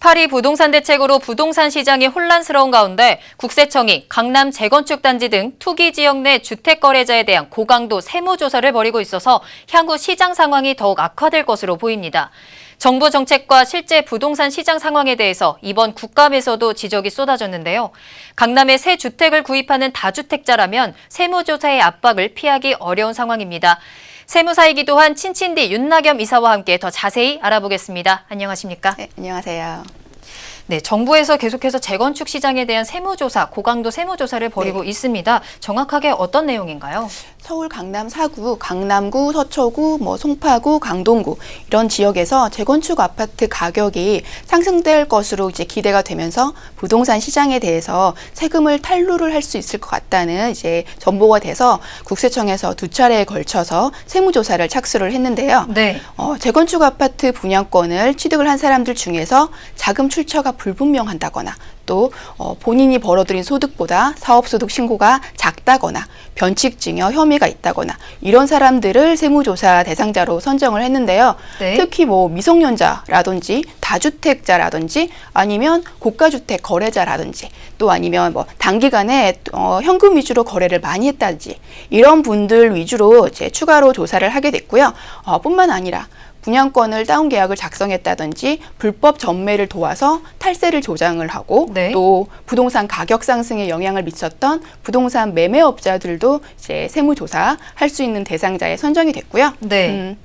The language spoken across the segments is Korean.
파리 부동산 대책으로 부동산 시장이 혼란스러운 가운데 국세청이 강남 재건축 단지 등 투기 지역 내 주택 거래자에 대한 고강도 세무조사를 벌이고 있어서 향후 시장 상황이 더욱 악화될 것으로 보입니다. 정부 정책과 실제 부동산 시장 상황에 대해서 이번 국감에서도 지적이 쏟아졌는데요. 강남에 새 주택을 구입하는 다주택자라면 세무조사의 압박을 피하기 어려운 상황입니다. 세무사이기도 한 친친디 윤나겸 이사와 함께 더 자세히 알아보겠습니다. 안녕하십니까? 네, 안녕하세요. 네, 정부에서 계속해서 재건축 시장에 대한 세무조사, 고강도 세무조사를 벌이고 있습니다. 정확하게 어떤 내용인가요? 서울 강남 4구, 강남구, 서초구, 송파구, 강동구 이런 지역에서 재건축 아파트 가격이 상승될 것으로 이제 기대가 되면서 부동산 시장에 대해서 세금을 탈루를 할 수 있을 것 같다는 이제 정보가 돼서 국세청에서 두 차례에 걸쳐서 세무조사를 착수를 했는데요. 네. 재건축 아파트 분양권을 취득을 한 사람들 중에서 자금 출처가 불분명하다거나 또 본인이 벌어들인 소득보다 사업소득 신고가 작다거나 변칙증여 혐의가 있다거나 이런 사람들을 세무조사 대상자로 선정을 했는데요. 네. 특히 미성년자라든지 다주택자라든지 아니면 고가주택 거래자라든지 또 아니면 단기간에 현금 위주로 거래를 많이 했다든지 이런 분들 위주로 이제 추가로 조사를 하게 됐고요. 뿐만 아니라 분양권을 다운 계약을 작성했다든지 불법 전매를 도와서 탈세를 조장을 하고 네. 또 부동산 가격 상승에 영향을 미쳤던 부동산 매매업자들도 이제 세무조사할 수 있는 대상자에 선정이 됐고요. 네.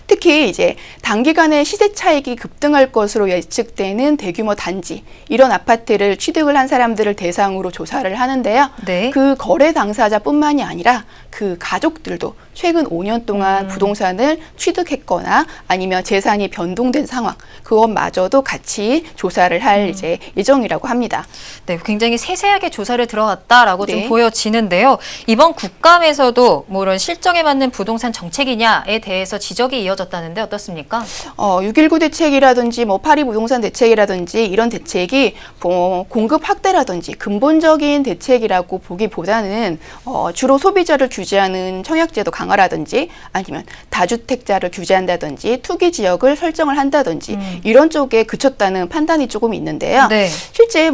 특히 이제 단기간에 시세 차익이 급등할 것으로 예측되는 대규모 단지 이런 아파트를 취득을 한 사람들을 대상으로 조사를 하는데요. 네. 그 거래 당사자뿐만이 아니라 그 가족들도 최근 5년 동안 부동산을 취득했거나 아니면 재산이 변동된 상황 그것마저도 같이 조사를 할 이제 예정이라고 합니다. 네, 굉장히 세세하게 조사를 들어갔다라고 좀 네. 보여지는데요. 이번 국감에서도 이런 실정에 맞는 부동산 정책이냐에 대해서 지적이 이어졌다는데 어떻습니까? 6.19 대책이라든지 파리 부동산 대책이라든지 이런 대책이 공급 확대라든지 근본적인 대책이라고 보기보다는 주로 소비자를 규제하는 청약제도 강화라든지 아니면 다주택자를 규제한다든지 투기 지역을 설정을 한다든지 이런 쪽에 그쳤다는 판단이 조금 있는데요. 네. 실제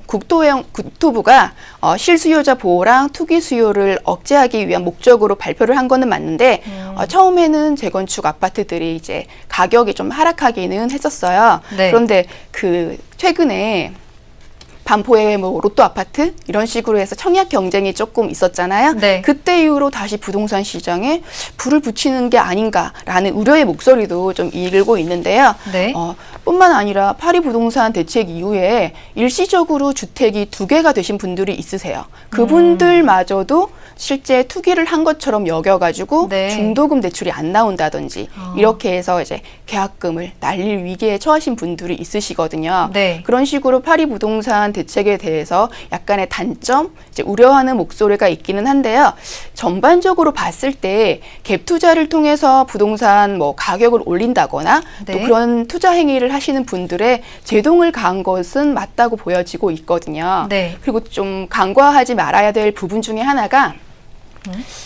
국토부가 실수요자 보호랑 투기 수요를 억제하기 위한 목적으로 발표를 한 거는 맞는데 처음에는 재건축 아파트들이 이제 가격이 좀 하락하기는 했었어요. 네. 그런데 최근에 반포의 로또 아파트 이런 식으로 해서 청약 경쟁이 조금 있었잖아요. 네. 그때 이후로 다시 부동산 시장에 불을 붙이는 게 아닌가라는 우려의 목소리도 좀 일고 있는데요. 네. 뿐만 아니라 파리 부동산 대책 이후에 일시적으로 주택이 2개가 되신 분들이 있으세요. 그분들마저도 실제 투기를 한 것처럼 여겨가지고 네. 중도금 대출이 안 나온다든지 이렇게 해서 이제 계약금을 날릴 위기에 처하신 분들이 있으시거든요. 네. 그런 식으로 파리 부동산 대책에 대해서 약간의 단점, 이제 우려하는 목소리가 있기는 한데요. 전반적으로 봤을 때 갭 투자를 통해서 부동산 가격을 올린다거나 네. 또 그런 투자 행위를 하시는 분들의 제동을 가한 것은 맞다고 보여지고 있거든요. 네. 그리고 좀 간과하지 말아야 될 부분 중에 하나가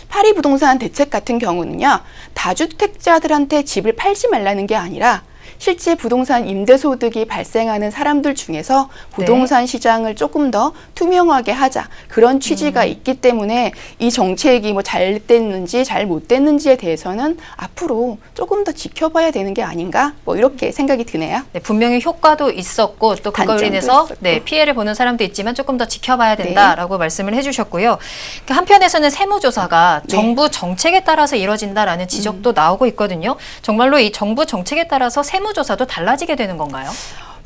파리 부동산 대책 같은 경우는요. 다주택자들한테 집을 팔지 말라는 게 아니라 실제 부동산 임대소득이 발생하는 사람들 중에서 부동산 시장을 조금 더 투명하게 하자 그런 취지가 있기 때문에 이 정책이 잘 됐는지 잘 못 됐는지에 대해서는 앞으로 조금 더 지켜봐야 되는 게 아닌가 이렇게 생각이 드네요. 네, 분명히 효과도 있었고 또 그걸로 단점도 인해서 있었고. 피해를 보는 사람도 있지만 조금 더 지켜봐야 된다라고 말씀을 해주셨고요. 한편에서는 세무조사가 네. 정부 정책에 따라서 이뤄진다라는 지적도 나오고 있거든요. 정말로 이 정부 정책에 따라서 세무조사도 달라지게 되는 건가요?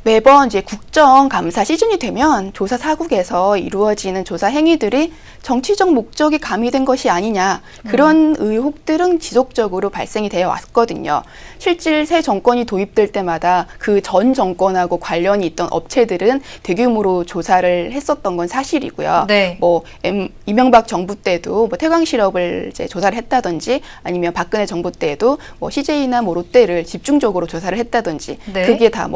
매번 이제 국정감사 시즌이 되면 조사 사국에서 이루어지는 조사 행위들이 정치적 목적이 가미된 것이 아니냐 그런 의혹들은 지속적으로 발생이 되어 왔거든요. 실질 새 정권이 도입될 때마다 그 전 정권하고 관련이 있던 업체들은 대규모로 조사를 했었던 건 사실이고요. 네. 이명박 정부 때도 태광 실업을 이제 조사를 했다든지 아니면 박근혜 정부 때도 CJ나 롯데를 집중적으로 조사를 했다든지 네. 그게 다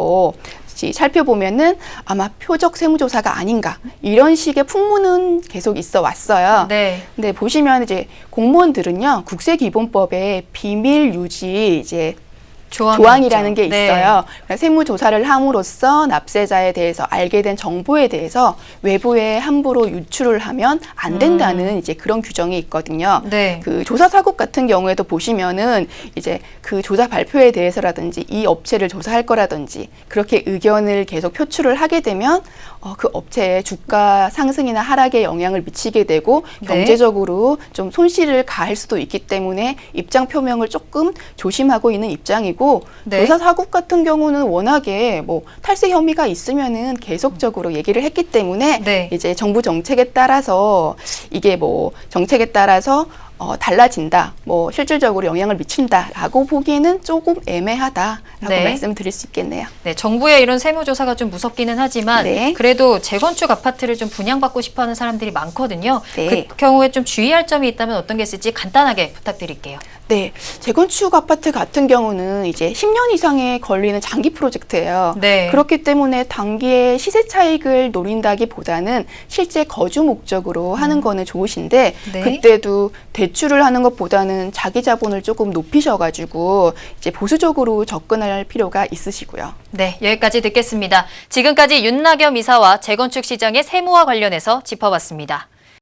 살펴보면은 아마 표적 세무조사가 아닌가 이런 식의 풍문은 계속 있어 왔어요. 네. 근데 보시면 이제 공무원들은요 국세기본법에 비밀 유지 이제 조항이라는 게 네. 있어요. 그러니까 세무조사를 함으로써 납세자에 대해서 알게 된 정보에 대해서 외부에 함부로 유출을 하면 안 된다는 이제 그런 규정이 있거든요. 네. 그 조사사국 같은 경우에도 보시면은 이제 그 조사 발표에 대해서라든지 이 업체를 조사할 거라든지 그렇게 의견을 계속 표출을 하게 되면 그 업체의 주가 상승이나 하락에 영향을 미치게 되고 네. 경제적으로 좀 손실을 가할 수도 있기 때문에 입장 표명을 조금 조심하고 있는 입장이고 네. 조사사국 같은 경우는 워낙에 뭐 탈세 혐의가 있으면은 계속적으로 얘기를 했기 때문에 네. 이제 정부 정책에 따라서 이게 뭐 정책에 따라서 달라진다, 뭐 실질적으로 영향을 미친다라고 보기에는 조금 애매하다라고 네. 말씀드릴 수 있겠네요. 네, 정부의 이런 세무조사가 좀 무섭기는 하지만 네. 그래도 재건축 아파트를 좀 분양받고 싶어하는 사람들이 많거든요. 네. 그 경우에 좀 주의할 점이 있다면 어떤 게 있을지 간단하게 부탁드릴게요. 네, 재건축 아파트 같은 경우는 이제 10년 이상에 걸리는 장기 프로젝트예요. 네. 그렇기 때문에 단기에 시세 차익을 노린다기보다는 실제 거주 목적으로 하는 거는 좋으신데 네. 그때도 대출을 하는 것보다는 자기 자본을 조금 높이셔가지고 이제 보수적으로 접근할 필요가 있으시고요. 네, 여기까지 듣겠습니다. 지금까지 윤낙엽 이사와 재건축 시장의 세무와 관련해서 짚어봤습니다.